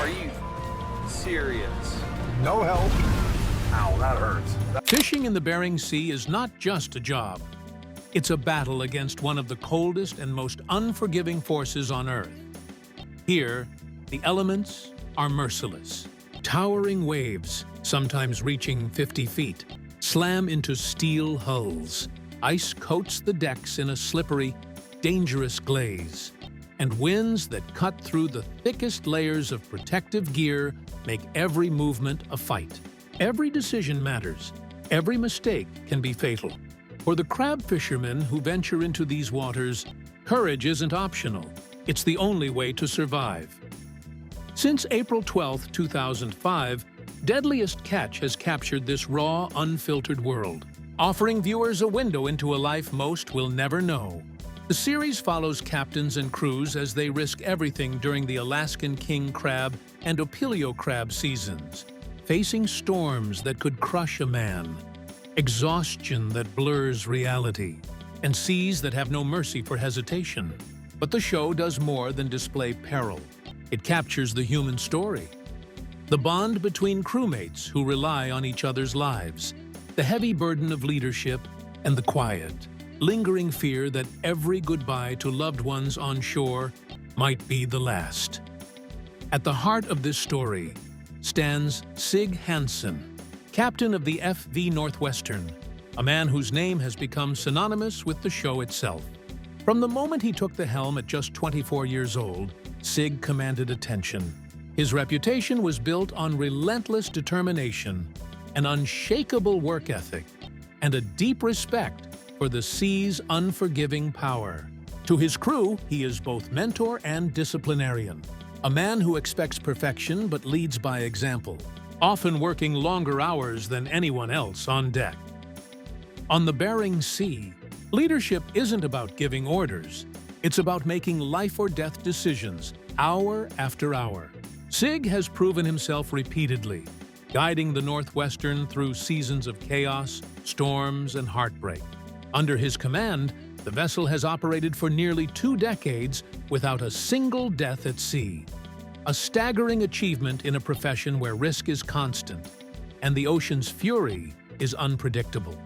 Are you serious? No help. Ow, that hurts. Fishing in the Bering Sea is not just a job. It's a battle against one of the coldest and most unforgiving forces on Earth. Here, the elements are merciless. Towering waves, sometimes reaching 50 feet, slam into steel hulls. Ice coats the decks in a slippery, dangerous glaze. And winds that cut through the thickest layers of protective gear make every movement a fight. Every decision matters. Every mistake can be fatal. For the crab fishermen who venture into these waters, courage isn't optional. It's the only way to survive. Since April 12, 2005, Deadliest Catch has captured this raw, unfiltered world, offering viewers a window into a life most will never know. The series follows captains and crews as they risk everything during the Alaskan king crab and opilio crab seasons, facing storms that could crush a man, exhaustion that blurs reality, and seas that have no mercy for hesitation. But the show does more than display peril. It captures the human story. The bond between crewmates who rely on each other's lives, the heavy burden of leadership, and the quiet, lingering fear that every goodbye to loved ones on shore might be the last. At the heart of this story stands Sig Hansen, captain of the FV Northwestern, a man whose name has become synonymous with the show itself. From the moment he took the helm at just 24 years old, Sig commanded attention. His reputation was built on relentless determination, an unshakable work ethic, and a deep respect for the sea's unforgiving power. To his crew, he is both mentor and disciplinarian, a man who expects perfection but leads by example, often working longer hours than anyone else on deck. On the Bering Sea, leadership isn't about giving orders. It's about making life-or-death decisions, hour after hour. Sig has proven himself repeatedly, guiding the Northwestern through seasons of chaos, storms, and heartbreak. Under his command, the vessel has operated for nearly 2 decades without a single death at sea. A staggering achievement in a profession where risk is constant, and the ocean's fury is unpredictable.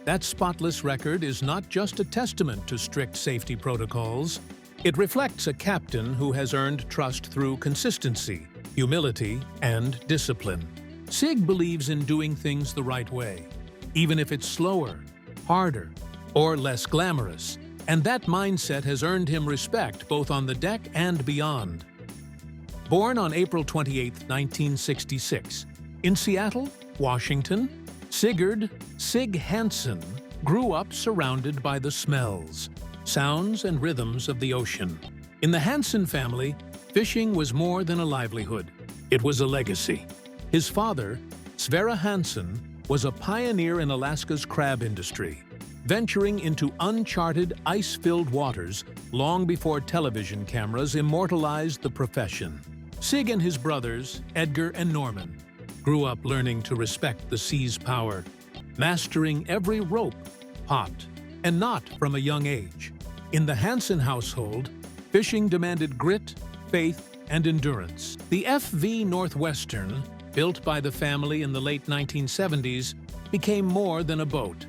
That spotless record is not just a testament to strict safety protocols. It reflects a captain who has earned trust through consistency, humility, and discipline. Sig believes in doing things the right way, even if it's slower, harder, or less glamorous, and that mindset has earned him respect both on the deck and beyond. Born on April 28, 1966, in Seattle, Washington, Sig Hansen grew up surrounded by the smells, sounds, and rhythms of the ocean. In the Hansen family, fishing was more than a livelihood. It was a legacy. His father, Sverre Hansen, was a pioneer in Alaska's crab industry, venturing into uncharted, ice-filled waters long before television cameras immortalized the profession. Sig and his brothers, Edgar and Norman, grew up learning to respect the sea's power, mastering every rope, pot, and knot from a young age. In the Hansen household, fishing demanded grit, faith, and endurance. The FV Northwestern, built by the family in the late 1970s, became more than a boat.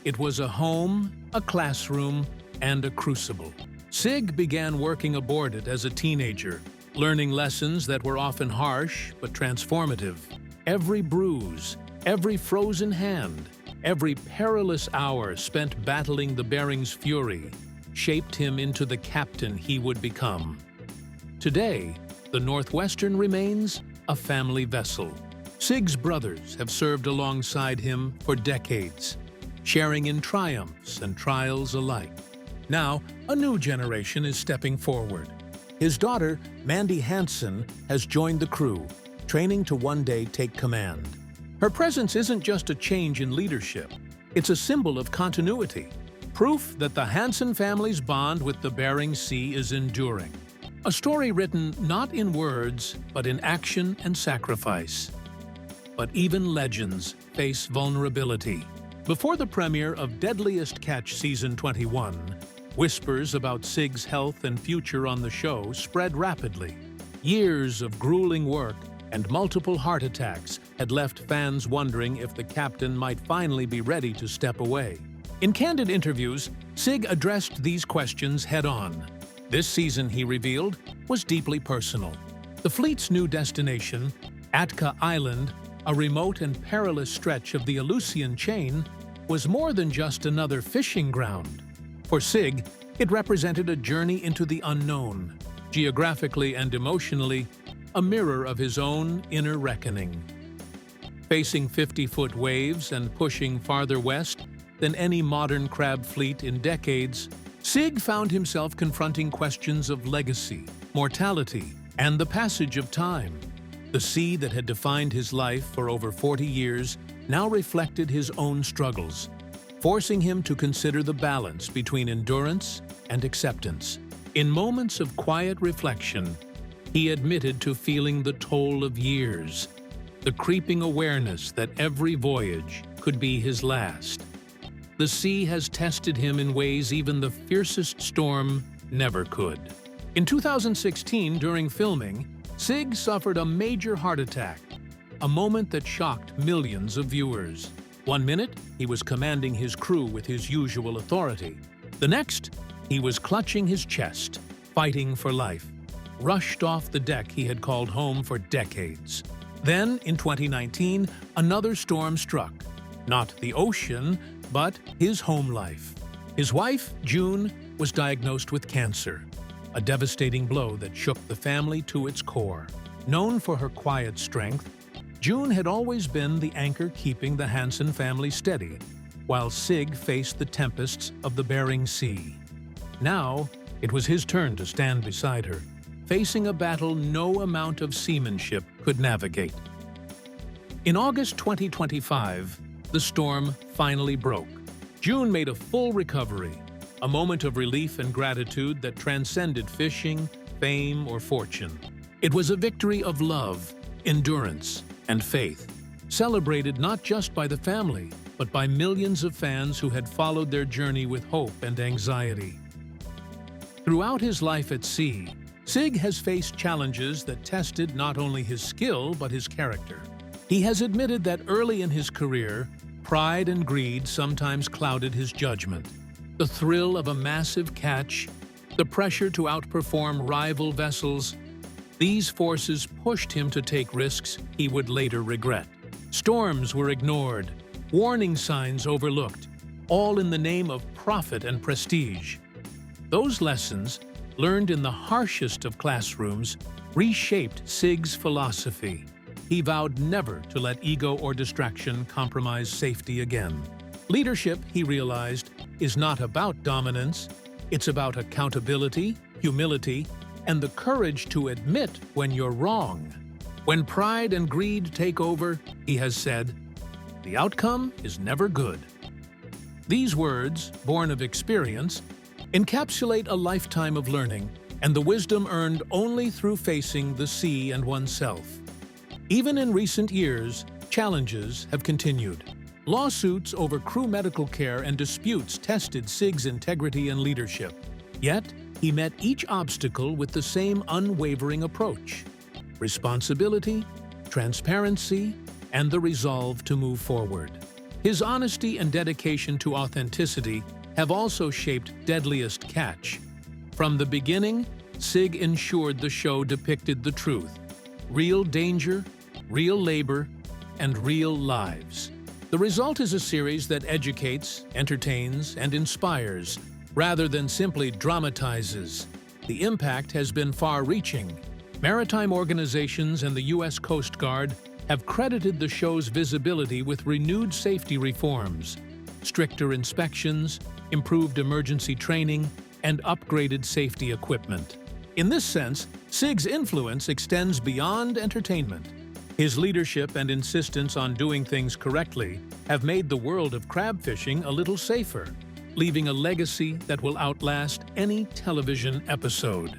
It was a home, a classroom, and a crucible. Sig began working aboard it as a teenager, learning lessons that were often harsh but transformative. Every bruise, every frozen hand, every perilous hour spent battling the Bering's fury shaped him into the captain he would become. Today, the Northwestern remains a family vessel. Sig's brothers have served alongside him for decades, sharing in triumphs and trials alike. Now, a new generation is stepping forward. His daughter, Mandy Hansen, has joined the crew, training to one day take command. Her presence isn't just a change in leadership, it's a symbol of continuity, proof that the Hansen family's bond with the Bering Sea is enduring. A story written not in words, but in action and sacrifice. But even legends face vulnerability. Before the premiere of Deadliest Catch Season 21, whispers about Sig's health and future on the show spread rapidly. Years of grueling work and multiple heart attacks had left fans wondering if the captain might finally be ready to step away. In candid interviews, Sig addressed these questions head-on. This season, he revealed, was deeply personal. The fleet's new destination, Atka Island, a remote and perilous stretch of the Aleutian chain, was more than just another fishing ground. For Sig, it represented a journey into the unknown, geographically and emotionally, a mirror of his own inner reckoning. Facing 50-foot waves and pushing farther west than any modern crab fleet in decades, Sig found himself confronting questions of legacy, mortality, and the passage of time. The sea that had defined his life for over 40 years now reflected his own struggles, forcing him to consider the balance between endurance and acceptance. In moments of quiet reflection, he admitted to feeling the toll of years, the creeping awareness that every voyage could be his last. The sea has tested him in ways even the fiercest storm never could. In 2016, during filming, Sig suffered a major heart attack, a moment that shocked millions of viewers. One minute, he was commanding his crew with his usual authority. The next, he was clutching his chest, fighting for life, rushed off the deck he had called home for decades. Then, in 2019, another storm struck. Not the ocean, but his home life. His wife, June, was diagnosed with cancer, a devastating blow that shook the family to its core. Known for her quiet strength, June had always been the anchor keeping the Hansen family steady, while Sig faced the tempests of the Bering Sea. Now, it was his turn to stand beside her, facing a battle no amount of seamanship could navigate. In August 2025, the storm finally broke. June made a full recovery, a moment of relief and gratitude that transcended fishing, fame, or fortune. It was a victory of love, endurance, and faith, celebrated not just by the family, but by millions of fans who had followed their journey with hope and anxiety. Throughout his life at sea, Sig has faced challenges that tested not only his skill but his character. He has admitted that early in his career, pride and greed sometimes clouded his judgment. The thrill of a massive catch, the pressure to outperform rival vessels, these forces pushed him to take risks he would later regret. Storms were ignored, warning signs overlooked, all in the name of profit and prestige. Those lessons, learned in the harshest of classrooms, reshaped Sig's philosophy. He vowed never to let ego or distraction compromise safety again. Leadership, he realized, is not about dominance. It's about accountability, humility, and the courage to admit when you're wrong. When pride and greed take over, he has said, the outcome is never good. These words, born of experience, encapsulate a lifetime of learning and the wisdom earned only through facing the sea and oneself. Even in recent years, challenges have continued. Lawsuits over crew medical care and disputes tested Sig's integrity and leadership. Yet, he met each obstacle with the same unwavering approach: responsibility, transparency, and the resolve to move forward. His honesty and dedication to authenticity have also shaped Deadliest Catch. From the beginning, Sig ensured the show depicted the truth: real danger, real labor, and real lives. The result is a series that educates, entertains, and inspires, rather than simply dramatizes. The impact has been far-reaching. Maritime organizations and the U.S. Coast Guard have credited the show's visibility with renewed safety reforms, stricter inspections, improved emergency training, and upgraded safety equipment. In this sense, Sig's influence extends beyond entertainment. His leadership and insistence on doing things correctly have made the world of crab fishing a little safer, leaving a legacy that will outlast any television episode.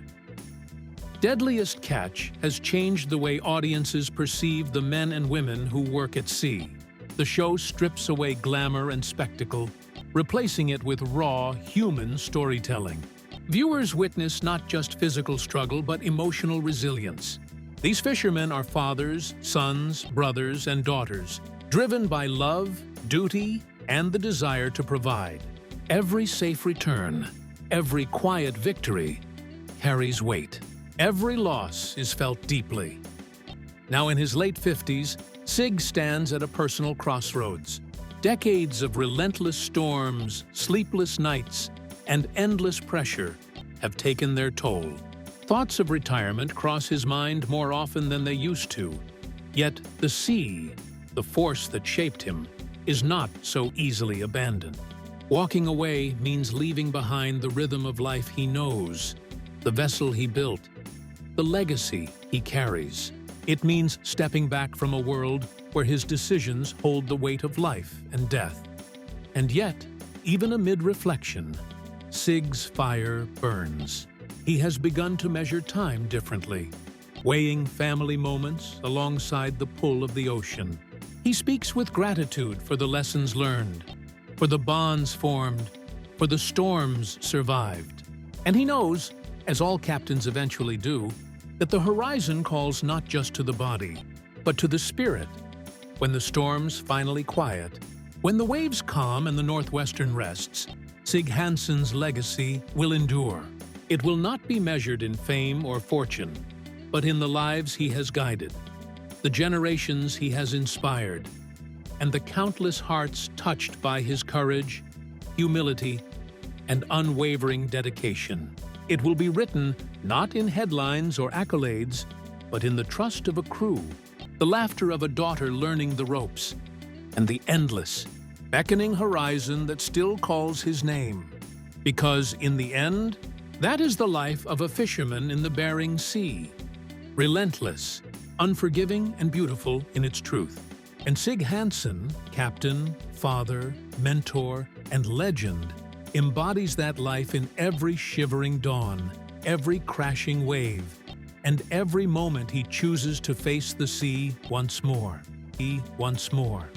Deadliest Catch has changed the way audiences perceive the men and women who work at sea. The show strips away glamour and spectacle, replacing it with raw, human storytelling. Viewers witness not just physical struggle, but emotional resilience. These fishermen are fathers, sons, brothers, and daughters, driven by love, duty, and the desire to provide. Every safe return, every quiet victory, carries weight. Every loss is felt deeply. Now in his late 50s, Sig stands at a personal crossroads. Decades of relentless storms, sleepless nights, and endless pressure have taken their toll. Thoughts of retirement cross his mind more often than they used to. Yet the sea, the force that shaped him, is not so easily abandoned. Walking away means leaving behind the rhythm of life he knows, the vessel he built, the legacy he carries. It means stepping back from a world where his decisions hold the weight of life and death. And yet, even amid reflection, Sig's fire burns. He has begun to measure time differently, weighing family moments alongside the pull of the ocean. He speaks with gratitude for the lessons learned, for the bonds formed, for the storms survived. And he knows, as all captains eventually do, that the horizon calls not just to the body, but to the spirit. When the storms finally quiet, when the waves calm and the northwestern rests, Sig Hansen's legacy will endure. It will not be measured in fame or fortune, but in the lives he has guided, the generations he has inspired, and the countless hearts touched by his courage, humility, and unwavering dedication. It will be written not in headlines or accolades, but in the trust of a crew, the laughter of a daughter learning the ropes, and the endless, beckoning horizon that still calls his name. Because in the end, that is the life of a fisherman in the Bering Sea. Relentless, unforgiving, and beautiful in its truth. And Sig Hansen, captain, father, mentor, and legend, embodies that life in every shivering dawn, every crashing wave, and every moment he chooses to face the sea once more. He once more.